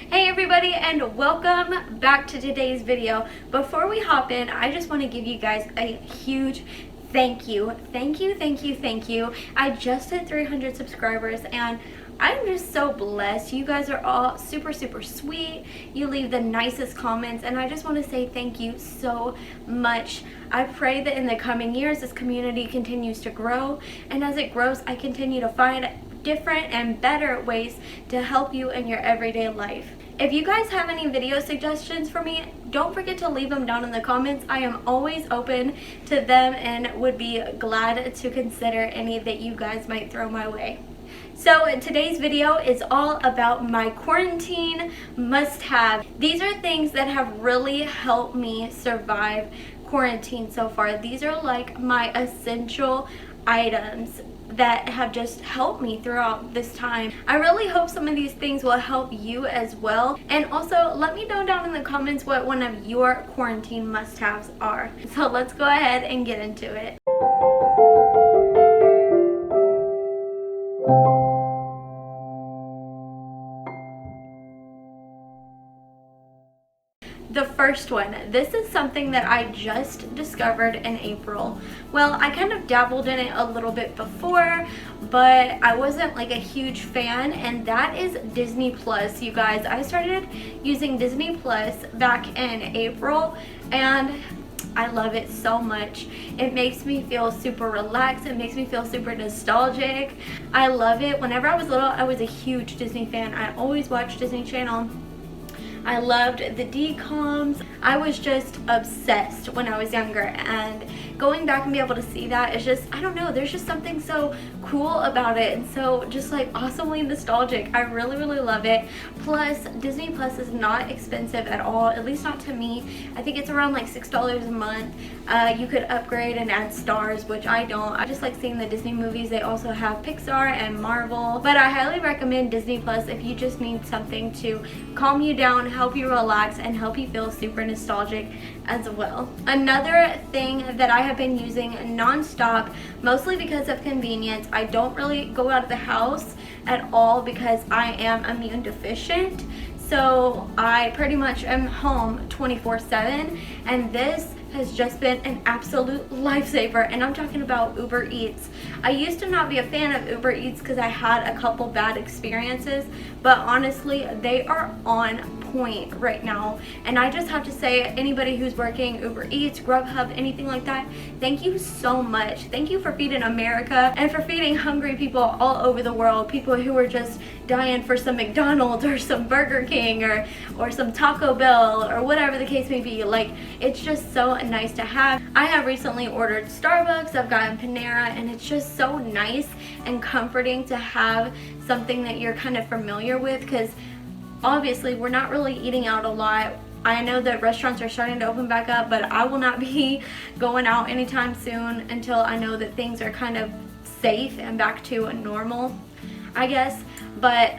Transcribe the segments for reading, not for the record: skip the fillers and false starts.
Hey everybody, and welcome back to today's video. Before we hop in, I just want to give you guys a huge thank you. Thank you. I just hit 300 subscribers and I'm just so blessed. You guys are all super sweet. You leave the nicest comments and I just want to say thank you so much. I pray that in the coming years this community continues to grow, and as it grows I continue to find different and better ways to help you in your everyday life. If you guys have any video suggestions for me, don't forget to leave them down in the comments. I am always open to them and would be glad to consider any that you guys might throw my way. So today's video is all about my quarantine must-have. These are things that have really helped me survive quarantine so far. These are like my essential items that have just helped me throughout this time. I really hope some of these things will help you as well. And also let me know down in the comments what one of your quarantine must-haves are. So let's go ahead and get into it. The first one, this is something that I just discovered in April. Well, I kind of dabbled in it a little bit before, but I wasn't like a huge fan, and that is Disney Plus. You guys, I started using Disney Plus back in April and I love it so much. It makes me feel super relaxed. It makes me feel super nostalgic. I love it. Whenever I was little, I was a huge Disney fan. I always watched Disney Channel. I loved the DComs. I was just obsessed when I was younger, and going back and be able to see that is just, I don't know, there's just something so cool about it and so just like awesomely nostalgic. I really love it. Plus, Disney Plus is not expensive at all, at least not to me. I think it's around like $6 a month. You could upgrade and add stars, which I don't. I just like seeing the Disney movies. They also have Pixar and Marvel, but I highly recommend Disney Plus if you just need something to calm you down, help you relax, and help you feel super nostalgic as well. Another thing that I have been using non-stop, mostly because of convenience. I don't really go out of the house at all because I am immune deficient, so I pretty much am home 24/7, and this has just been an absolute lifesaver, and I'm talking about Uber Eats. I used to not be a fan of Uber Eats because I had a couple bad experiences, but honestly they are on point right now, and I just have to say, anybody who's working Uber Eats, Grubhub, anything like that, thank you so much. Thank you for feeding America and for feeding hungry people all over the world, people who are just dying for some McDonald's or some Burger King or some Taco Bell or whatever the case may be. Like, it's just so nice to have. I have recently ordered Starbucks, I've gotten Panera, and it's just so nice and comforting to have something that you're kind of familiar with, because obviously we're not really eating out a lot. I know that restaurants are starting to open back up, but I will not be going out anytime soon until I know that things are kind of safe and back to normal, I guess. But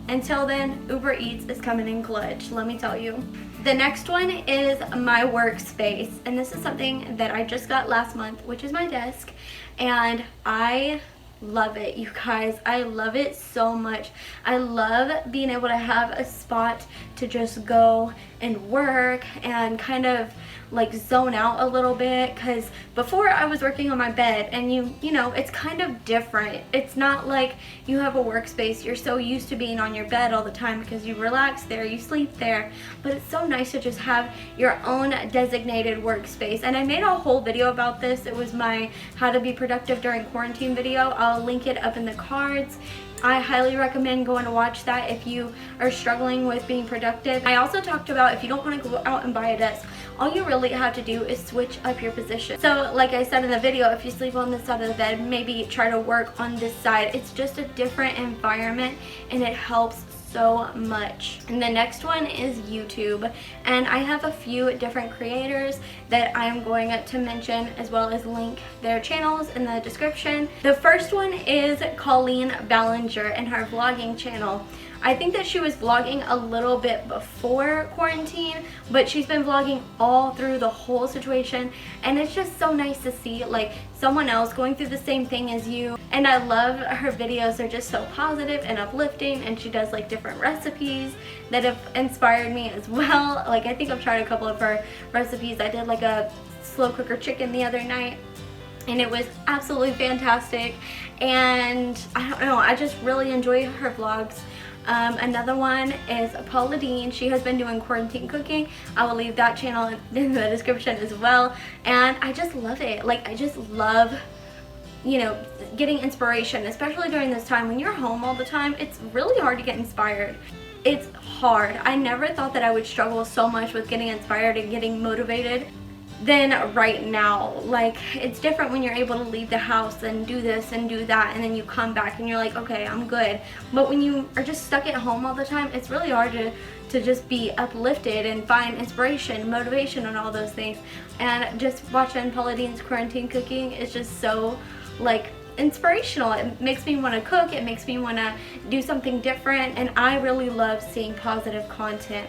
until then, Uber Eats is coming in clutch, let me tell you. The next one is my workspace, and this is something that I just got last month, which is my desk, and I love it, you guys. I love it so much. I love being able to have a spot to just go and work and kind of like zone out a little bit, because before I was working on my bed, and you know, it's kind of different. It's not like you have a workspace. You're so used to being on your bed all the time because you relax there, you sleep there, but it's so nice to just have your own designated workspace. And I made a whole video about this. It was my how to be productive during quarantine video. I'll link it up in the cards. I highly recommend going to watch that if you are struggling with being productive. I also talked about if you don't want to go out and buy a desk, all you really have to do is switch up your position. So like I said in the video, if you sleep on this side of the bed, maybe try to work on this side. It's just a different environment and it helps so much. And the next one is YouTube, and I have a few different creators that I'm going to mention, as well as link their channels in the description. The first one is Colleen Ballinger and her vlogging channel. I think that she was vlogging a little bit before quarantine, but she's been vlogging all through the whole situation, and it's just so nice to see like someone else going through the same thing as you. And I love her videos. They're just so positive and uplifting, and she does like different recipes that have inspired me as well. Like I think I've tried a couple of her recipes. I did like a slow cooker chicken the other night, and it was absolutely fantastic. And I don't know, I just really enjoy her vlogs. Another one is Paula Deen. She has been doing quarantine cooking. I will leave that channel in the description as well. And I just love it. Like I just love, you know, getting inspiration, especially during this time when you're home all the time. It's really hard to get inspired. It's hard. I never thought that I would struggle so much with getting inspired and getting motivated than right now. Like it's different when you're able to leave the house and do this and do that, and then you come back and you're like, okay, I'm good. But when you are just stuck at home all the time, it's really hard to just be uplifted and find inspiration, motivation, and all those things. And just watching Paula Deen's quarantine cooking is just so like inspirational. It makes me want to cook, it makes me want to do something different, and I really love seeing positive content.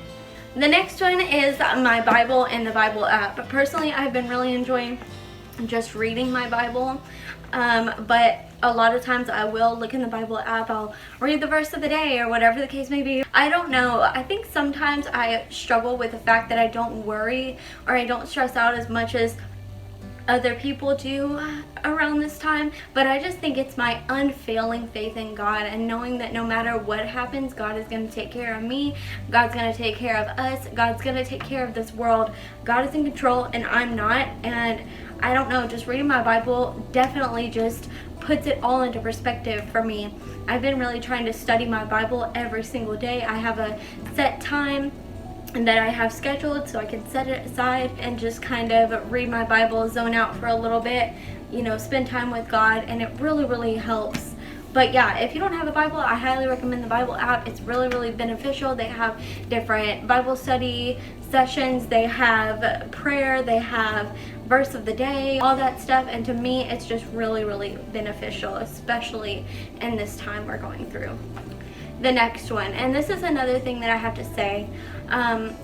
The next one is my Bible and the Bible app. But personally, I've been really enjoying just reading my Bible, but a lot of times I will look in the Bible app, I'll read the verse of the day or whatever the case may be. I don't know, I think sometimes I struggle with the fact that I don't worry or I don't stress out as much as other people do around this time, but I just think it's my unfailing faith in God and knowing that no matter what happens, God is going to take care of me, God's going to take care of us, God's going to take care of this world. God is in control and I'm not. And I don't know, just reading my Bible definitely just puts it all into perspective for me. I've been really trying to study my Bible every single day. I have a set time and that I have scheduled so I can set it aside and just kind of read my Bible, zone out for a little bit, you know, spend time with God, and it really helps. But yeah, if you don't have a Bible, I highly recommend the Bible app. It's really beneficial. They have different Bible study sessions, they have prayer, they have verse of the day, all that stuff, and to me it's just really beneficial, especially in this time we're going through. The next one, and this is another thing that I have to say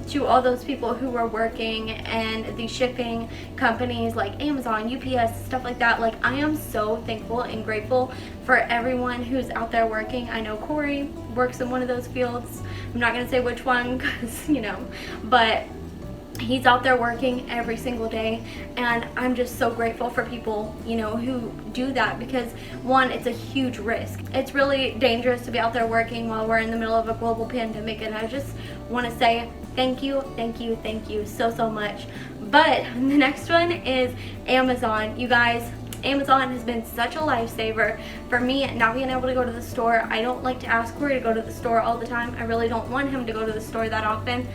to all those people who are working and the shipping companies like Amazon, UPS, stuff like that. Like I am so thankful and grateful for everyone who's out there working. I know Corey works in one of those fields. I'm not gonna say which one because, you know, but he's out there working every single day, and I'm just so grateful for people, you know, who do that, because one, it's a huge risk. It's really dangerous to be out there working while we're in the middle of a global pandemic, and I just want to say thank you so much. But the next one is Amazon. You guys, Amazon has been such a lifesaver for me, not being able to go to the store. I don't like to ask Corey to go to the store all the time. I really don't want him to go to the store that often.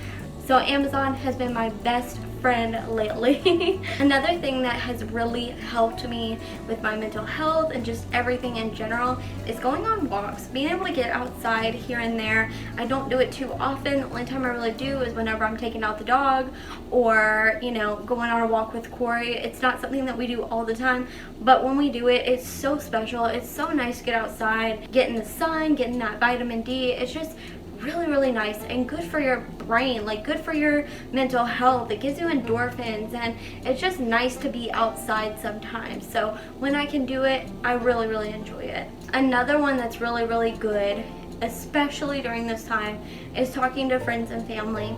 So Amazon has been my best friend lately. Another thing that has really helped me with my mental health and just everything in general is going on walks, being able to get outside here and there. I don't do it too often. The only time I really do is whenever I'm taking out the dog or, you know, going on a walk with Corey. It's not something that we do all the time, but when we do it, it's so special. It's so nice to get outside, get in the sun, getting that vitamin D. It's just really nice and good for your brain, like good for your mental health. It gives you endorphins, and it's just nice to be outside sometimes. So when I can do it, I really enjoy it. Another one that's really good, especially during this time, is talking to friends and family.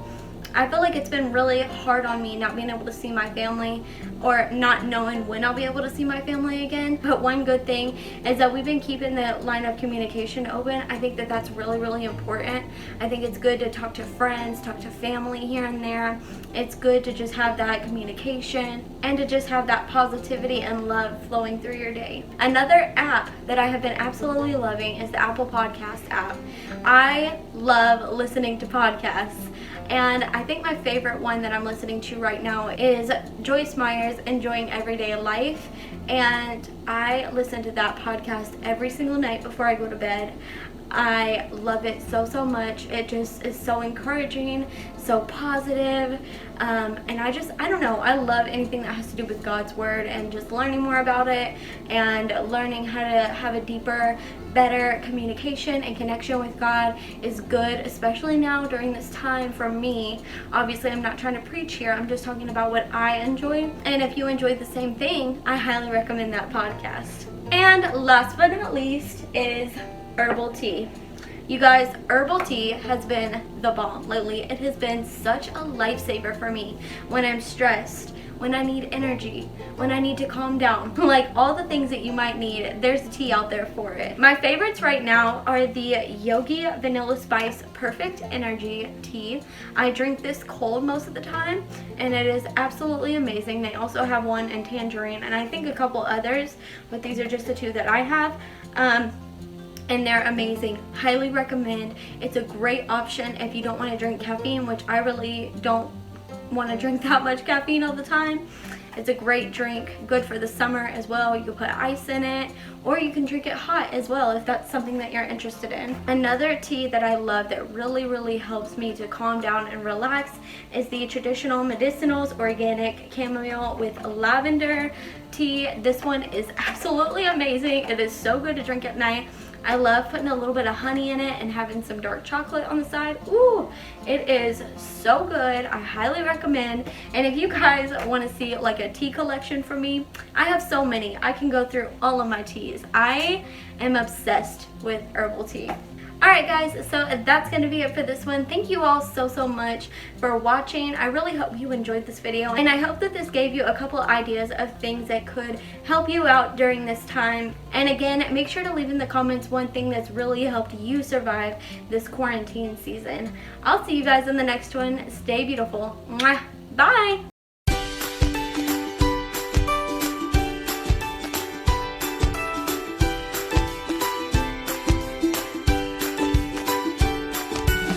I feel like it's been really hard on me not being able to see my family, or not knowing when I'll be able to see my family again. But one good thing is that we've been keeping the line of communication open. I think that that's really important. I think it's good to talk to friends, talk to family here and there. It's good to just have that communication and to just have that positivity and love flowing through your day. Another app that I have been absolutely loving is the Apple Podcast app. I love listening to podcasts, and I think my favorite one that I'm listening to right now is Joyce Meyer's Enjoying Everyday Life, and I listen to that podcast every single night before I go to bed. I love it so much. It just is so encouraging, so positive, and I don't know, I love anything that has to do with God's word and just learning more about it and learning how to have a deeper, better communication and connection with God is good, especially now during this time for me. Obviously, I'm not trying to preach here, I'm just talking about what I enjoy, and if you enjoy the same thing, I highly recommend that podcast. And last but not least is herbal tea. You guys, herbal tea has been the bomb lately. It has been such a lifesaver for me when I'm stressed, when I need energy, when I need to calm down. Like all the things that you might need, there's a tea out there for it. My favorites right now are the Yogi Vanilla Spice Perfect Energy tea. I drink this cold most of the time and it is absolutely amazing. They also have one in tangerine and I think a couple others, but these are just the two that I have. And they're amazing. Highly recommend. It's a great option if you don't want to drink caffeine, which I really don't want to drink that much caffeine all the time. It's a great drink, good for the summer as well. You can put ice in it, or you can drink it hot as well if that's something that you're interested in. Another tea that I love that really helps me to calm down and relax is the Traditional Medicinals Organic Chamomile with Lavender tea. This one is absolutely amazing. It is so good to drink at night. I love putting a little bit of honey in it and having some dark chocolate on the side. Ooh, it is so good. I highly recommend. And if you guys want to see like a tea collection from me, I have so many. I can go through all of my teas. I am obsessed with herbal tea. Alright guys, so that's going to be it for this one. Thank you all so much for watching. I really hope you enjoyed this video, and I hope that this gave you a couple ideas of things that could help you out during this time. And again, make sure to leave in the comments one thing that's really helped you survive this quarantine season. I'll see you guys in the next one. Stay beautiful. Mwah.